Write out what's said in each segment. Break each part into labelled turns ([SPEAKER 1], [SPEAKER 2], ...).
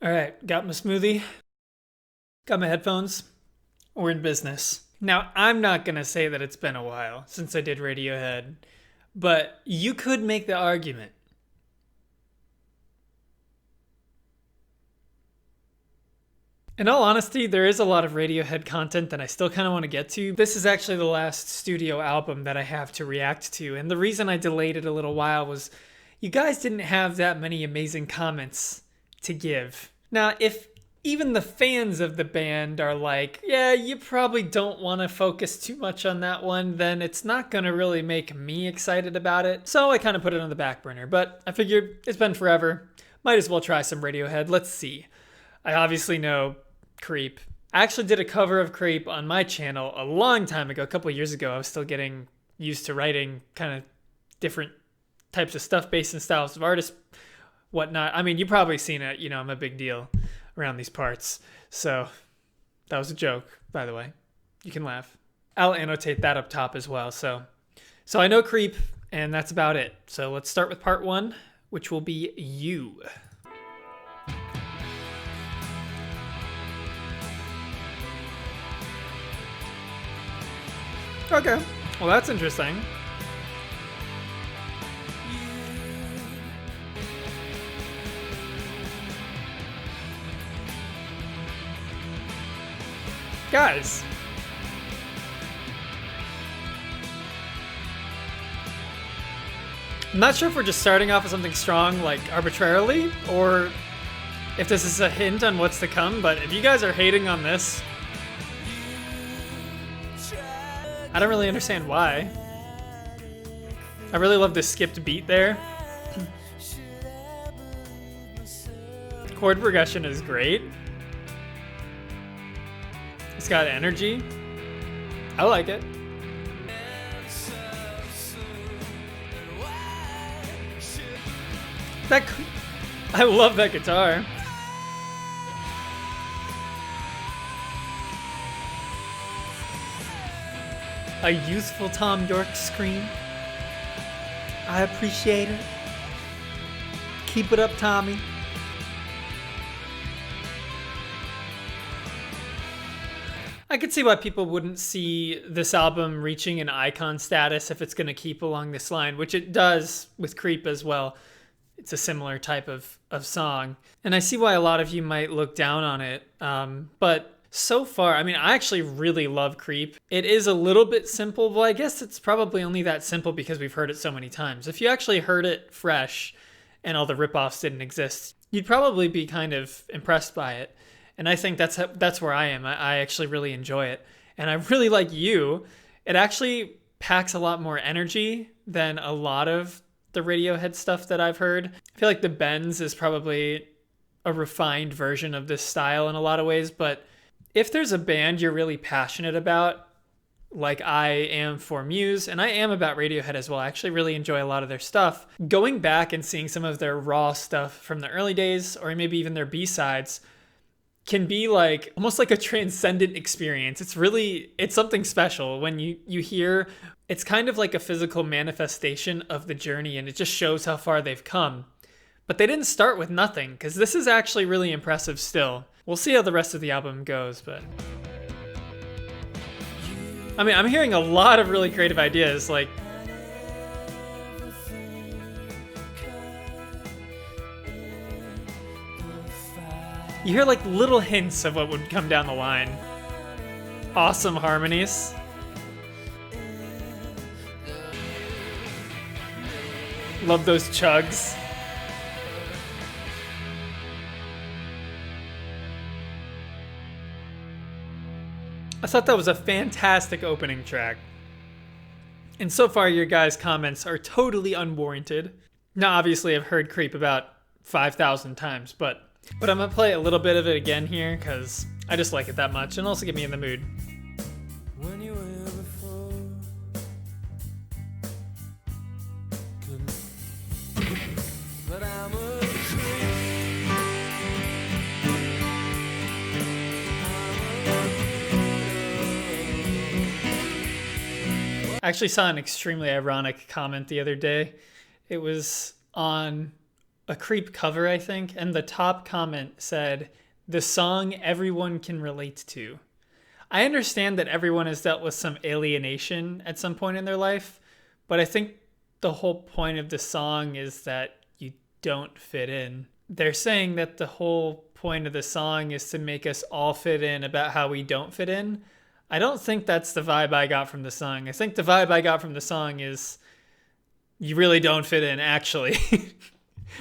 [SPEAKER 1] All right, got my smoothie, got my headphones. We're in business. Now, I'm not going to say that it's been a while since I did Radiohead, but you could make the argument. In all honesty, there is a lot of Radiohead content that I still kind of want to get to. This is actually the last studio album that I have to react to, and the reason I delayed it a little while was you guys didn't have that many amazing comments to give. Now, if even the fans of the band are like, yeah, you probably don't want to focus too much on that one, then it's not going to really make me excited about it. So I kind of put it on the back burner, but I figured it's been forever. Might as well try some Radiohead. Let's see. I obviously know Creep. I actually did a cover of Creep on my channel a long time ago, a couple of years ago. I was still getting used to writing kind of different types of stuff based in styles of artists, whatnot. I mean, you've probably seen it. You know, I'm a big deal around these parts. So that was a joke, by the way. You can laugh. I'll annotate that up top as well. So I know Creep, and that's about it. So let's start with part one, which will be You. Okay, well that's interesting. Guys, I'm not sure if we're just starting off with something strong like arbitrarily, or if this is a hint on what's to come, but if you guys are hating on this, I don't really understand why. I really love this skipped beat there. Chord progression is great. It's got energy. I like it. I love that guitar. A youthful Tom York scream. I appreciate it. Keep it up, Tommy. I could see why people wouldn't see this album reaching an icon status if it's going to keep along this line, which it does with Creep as well. It's a similar type of song. And I see why a lot of you might look down on it. But so far, I mean, I actually really love Creep. It is a little bit simple. Well, I guess it's probably only that simple because we've heard it so many times. If you actually heard it fresh and all the ripoffs didn't exist, you'd probably be kind of impressed by it. And I think that's where I am. I actually really enjoy it. And I really like You. It actually packs a lot more energy than a lot of the Radiohead stuff that I've heard. I feel like The Bends is probably a refined version of this style in a lot of ways, but if there's a band you're really passionate about, like I am for Muse, and I am about Radiohead as well, I actually really enjoy a lot of their stuff. Going back and seeing some of their raw stuff from the early days, or maybe even their B-sides, can be like almost like a transcendent experience. It's something special when you hear, it's kind of like a physical manifestation of the journey, and it just shows how far they've come. But they didn't start with nothing, because this is actually really impressive still. We'll see how the rest of the album goes, but I mean, I'm hearing a lot of really creative ideas, like you hear like little hints of what would come down the line. Awesome harmonies. Love those chugs. I thought that was a fantastic opening track. And so far, your guys' comments are totally unwarranted. Now, obviously, I've heard Creep about 5,000 times, but I'm going to play a little bit of it again here because I just like it that much and also get me in the mood. When you were before, but I'm a I actually saw an extremely ironic comment the other day. It was on a Creep cover, I think, and the top comment said, "The song everyone can relate to." I understand that everyone has dealt with some alienation at some point in their life, but I think the whole point of the song is that you don't fit in. They're saying that the whole point of the song is to make us all fit in about how we don't fit in. I don't think that's the vibe I got from the song. I think the vibe I got from the song is you really don't fit in, actually.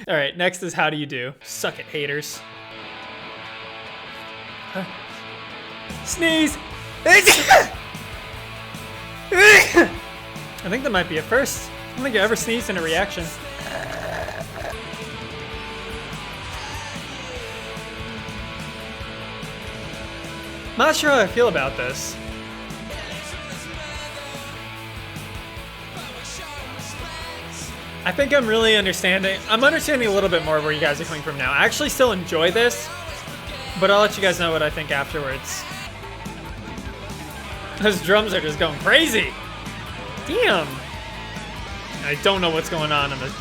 [SPEAKER 1] All right, next is How Do You Do? Suck it, haters. Sneeze! I think that might be a first. I don't think I ever sneezed in a reaction. Not sure how I feel about this. I think I'm really understanding. I'm understanding a little bit more where you guys are coming from now. I actually still enjoy this, but I'll let you guys know what I think afterwards. Those drums are just going crazy. Damn. I don't know what's going on in this.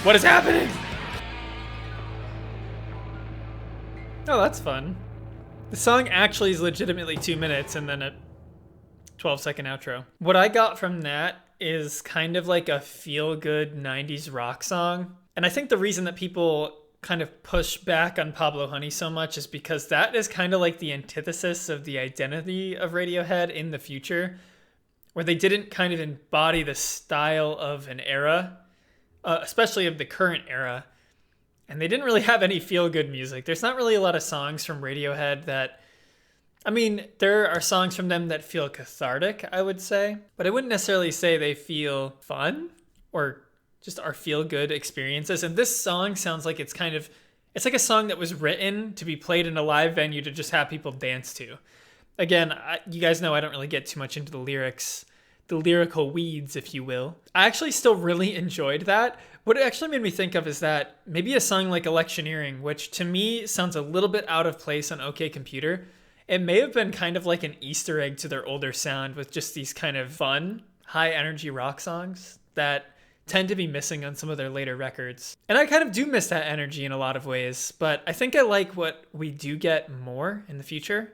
[SPEAKER 1] What is happening? Oh, that's fun. The song actually is legitimately 2 minutes and then a 12-second outro. What I got from that is kind of like a feel-good 90s rock song. And I think the reason that people kind of push back on Pablo Honey so much is because that is kind of like the antithesis of the identity of Radiohead in the future, where they didn't kind of embody the style of an era, especially of the current era. And they didn't really have any feel-good music. There's not really a lot of songs from Radiohead that... I mean, there are songs from them that feel cathartic, I would say. But I wouldn't necessarily say they feel fun or just are feel-good experiences. And this song sounds like it's kind of... It's like a song that was written to be played in a live venue to just have people dance to. Again, you guys know I don't really get too much into the lyrics, the lyrical weeds, if you will. I actually still really enjoyed that. What it actually made me think of is that maybe a song like Electioneering, which to me sounds a little bit out of place on OK Computer, it may have been kind of like an Easter egg to their older sound with just these kind of fun, high energy rock songs that tend to be missing on some of their later records. And I kind of do miss that energy in a lot of ways, but I think I like what we do get more in the future,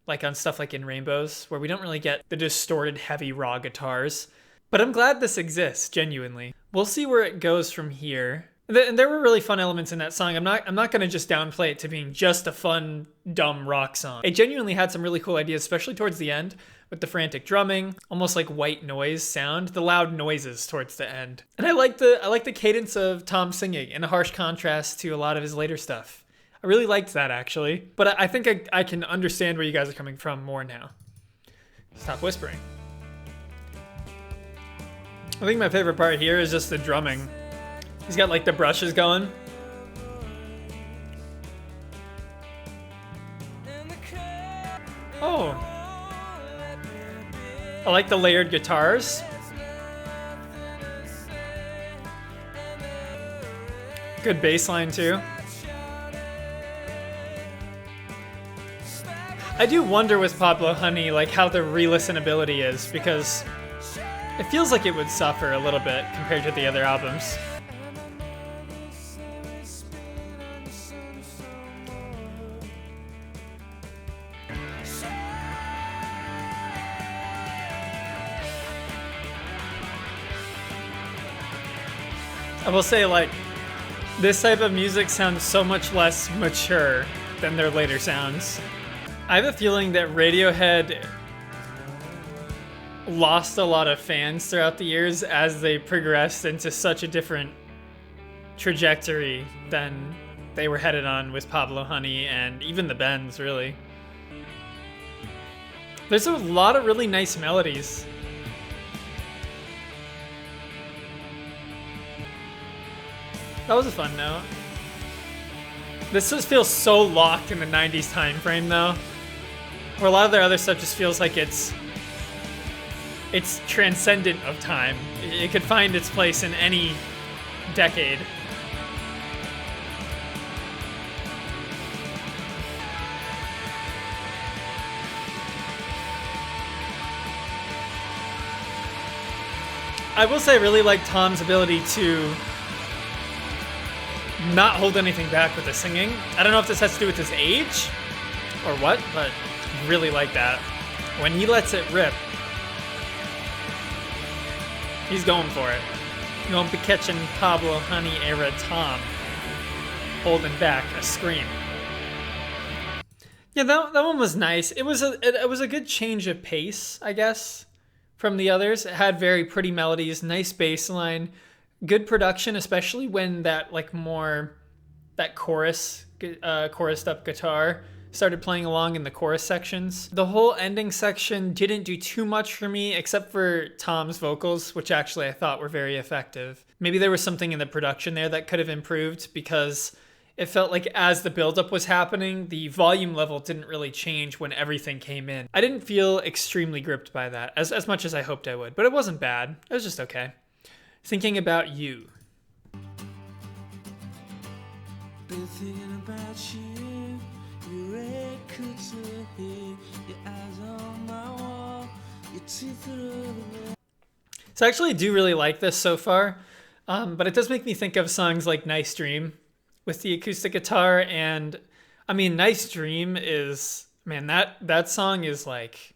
[SPEAKER 1] like on stuff like In Rainbows, where we don't really get the distorted heavy raw guitars. But I'm glad this exists, genuinely. We'll see where it goes from here. And there were really fun elements in that song. I'm not going to just downplay it to being just a fun, dumb rock song. It genuinely had some really cool ideas, especially towards the end, with the frantic drumming, almost like white noise sound, the loud noises towards the end. And I like the cadence of Thom singing in a harsh contrast to a lot of his later stuff. I really liked that, actually. But I think I can understand where you guys are coming from more now. Stop whispering. I think my favorite part here is just the drumming. He's got like the brushes going. Oh. I like the layered guitars. Good bass line too. I do wonder with Pablo Honey like how the re-listenability is, because it feels like it would suffer a little bit compared to the other albums. I will say, like, this type of music sounds so much less mature than their later sounds. I have a feeling that Radiohead lost a lot of fans throughout the years as they progressed into such a different trajectory than they were headed on with Pablo Honey and even the Bends, really. There's a lot of really nice melodies. That was a fun note. This just feels so locked in the 90s time frame, though, where a lot of their other stuff just feels like it's transcendent of time. It could find its place in any decade. I will say I really like Tom's ability to not hold anything back with the singing. I don't know if this has to do with his age or what, but really like that. When he lets it rip, he's going for it. You won't be catching Pablo Honey era Thom holding back a scream. Yeah, that one was nice. It was a good change of pace, I guess, from the others. It had very pretty melodies, nice bass line, good production, especially when that chorused up guitar started playing along in the chorus sections. The whole ending section didn't do too much for me, except for Tom's vocals, which actually I thought were very effective. Maybe there was something in the production there that could have improved, because it felt like as the buildup was happening, the volume level didn't really change when everything came in. I didn't feel extremely gripped by that, as much as I hoped I would, but it wasn't bad. It was just okay. Thinking About You.
[SPEAKER 2] Been thinking about you, your red couture hair, your eyes on my wall, your teeth are.
[SPEAKER 1] So I actually do really like this so far, but it does make me think of songs like Nice Dream with the acoustic guitar, and I mean, Nice Dream is, man, that song is like,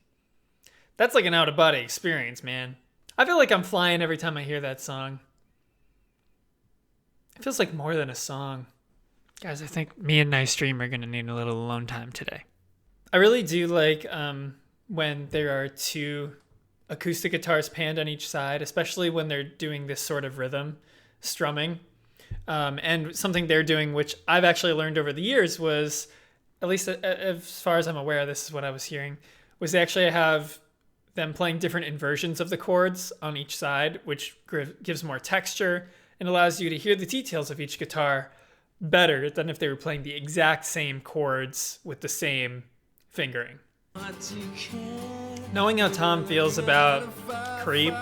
[SPEAKER 1] that's like an out-of-body experience, man. I feel like I'm flying every time I hear that song. It feels like more than a song. Guys, I think me and Nice Dream are going to need a little alone time today. I really do like when there are two acoustic guitars panned on each side, especially when they're doing this sort of rhythm, strumming. And something they're doing, which I've actually learned over the years, was, at least as far as I'm aware, this is what I was hearing, was they actually have them playing different inversions of the chords on each side, which gives more texture and allows you to hear the details of each guitar better than if they were playing the exact same chords with the same fingering. Knowing how Thom feels about Creep,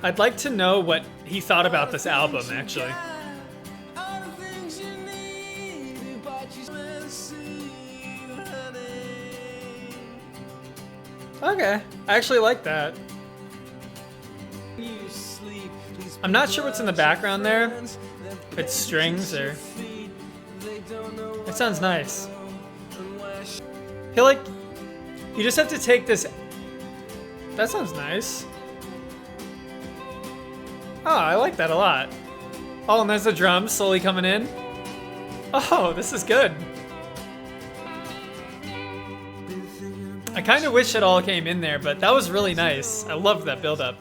[SPEAKER 1] I'd like to know what he thought about this album, actually. Okay, I actually like that. I'm not sure what's in the background there. If it's strings or... It sounds nice. I feel like you just have to take this... That sounds nice. Oh, I like that a lot. Oh, and there's the drums slowly coming in. Oh, this is good. I kind of wish it all came in there, but that was really nice. I love that build-up.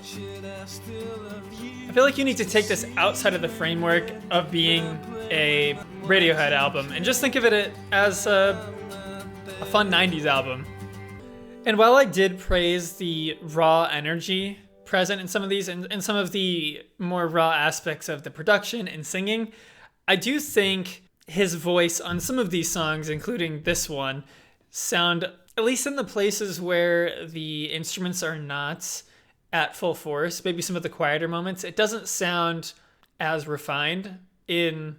[SPEAKER 1] I feel like you need to take this outside of the framework of being a Radiohead album and just think of it as a fun 90s album. And while I did praise the raw energy present in some of these and some of the more raw aspects of the production and singing, I do think his voice on some of these songs, including this one, sound, at least in the places where the instruments are not at full force, maybe some of the quieter moments, it doesn't sound as refined in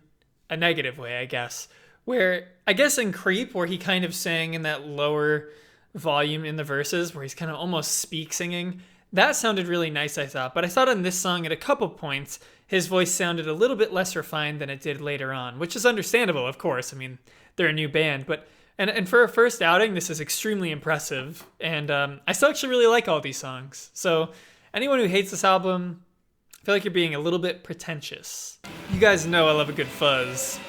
[SPEAKER 1] a negative way, I guess. Where, I guess in Creep, where he kind of sang in that lower volume in the verses, where he's kind of almost speak singing, that sounded really nice, I thought. But I thought on this song, at a couple points, his voice sounded a little bit less refined than it did later on, which is understandable, of course. I mean, they're a new band, but and for a first outing, this is extremely impressive. And I still actually really like all these songs. So anyone who hates this album, I feel like you're being a little bit pretentious. You guys know I love a good fuzz.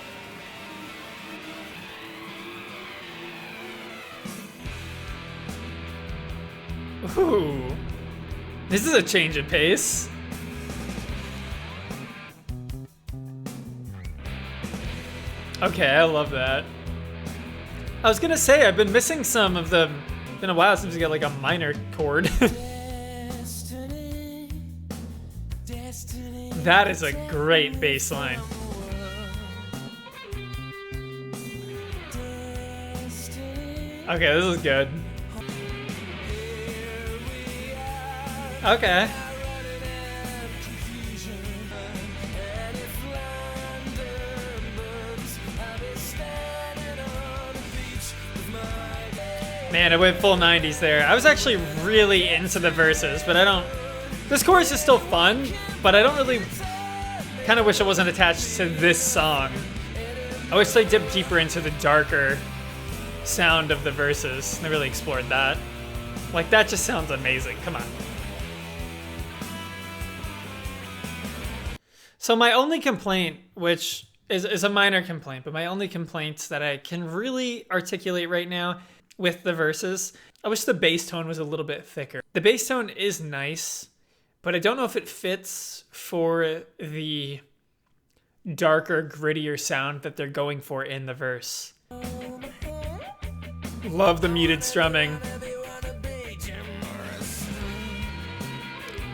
[SPEAKER 1] Ooh, this is a change of pace. Okay, I love that. I was gonna say, I've been missing some of the... It's been a while since we got like a minor chord. That is a great bass line. Okay, this is good. Okay. Man, I went full 90s there. I was actually really into the verses, but I don't This chorus is still fun, but I don't really... kind of wish it wasn't attached to this song. I wish they dipped deeper into the darker sound of the verses. They really explored that. Like, that just sounds amazing. Come on. So my only complaint, which is a minor complaint, but my only complaint that I can really articulate right now with the verses, I wish the bass tone was a little bit thicker. The bass tone is nice, but I don't know if it fits for the darker, grittier sound that they're going for in the verse. Love the muted strumming.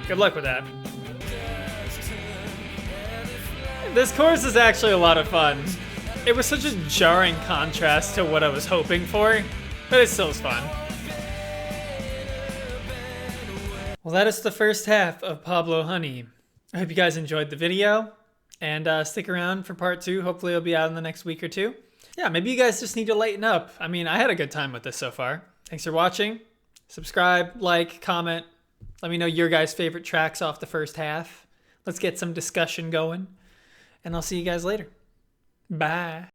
[SPEAKER 1] Good luck with that. This chorus is actually a lot of fun. It was such a jarring contrast to what I was hoping for, but it still is fun. Well, that is the first half of Pablo Honey. I hope you guys enjoyed the video, and stick around for part 2. Hopefully it'll be out in the next week or 2. Yeah, maybe you guys just need to lighten up. I mean, I had a good time with this so far. Thanks for watching. Subscribe, like, comment. Let me know your guys' favorite tracks off the first half. Let's get some discussion going. And I'll see you guys later. Bye.